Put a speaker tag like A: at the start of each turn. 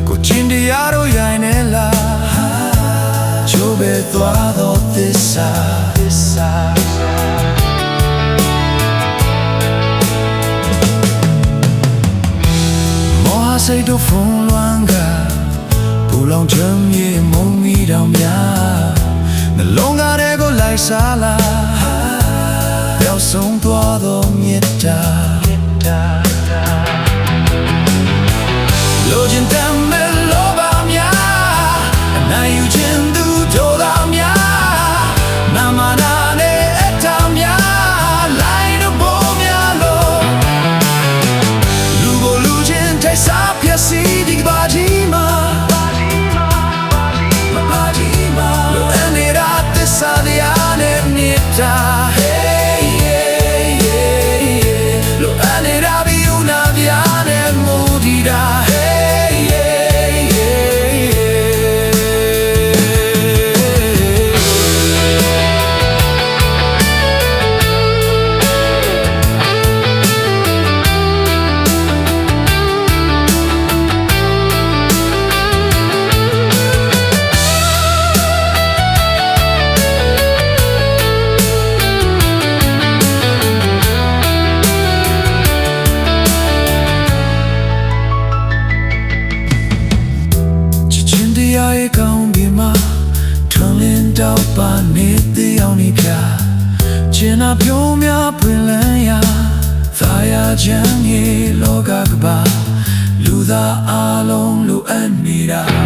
A: ကိုချင်းတရားတို့ရိုင်းနေလားချိုးပဲသွားတော့သစ္စာမောဟစိတ်တို့ဖုံးလွှမ်းကပူလောင်ချမ်းမြေမုံမီတောင်များနှလုံးသားတွေကိုလိုက်စားလာပျောက်ဆုံးသွားတော့မြတ်တာလိုချင်တဲ့မဲလောပါများအနိုင်ယူခြင်းသူတို့သာများနာမနာနဲ့အထာများလိုက်တော့ပေါ်များလို့လူကိုလူချင်းထိုက်စားပြစီဒီကဘာဒီမှာလိုအပ်နေတာသစ္စာတရားနဲ့မြတ်တာလိုအပ်နေတာဘီယူနာပြားနဲ့မူဒီတာကောင်းပြီမှာထွန်လင်းတော့ပါနေတဲ့အောင်နေပြကျင်နာပြုံးများပွင့်လန်းရာသာယာချမ်းမြေလောကကပါလူသားအလုံးလိုအပ်နေတာ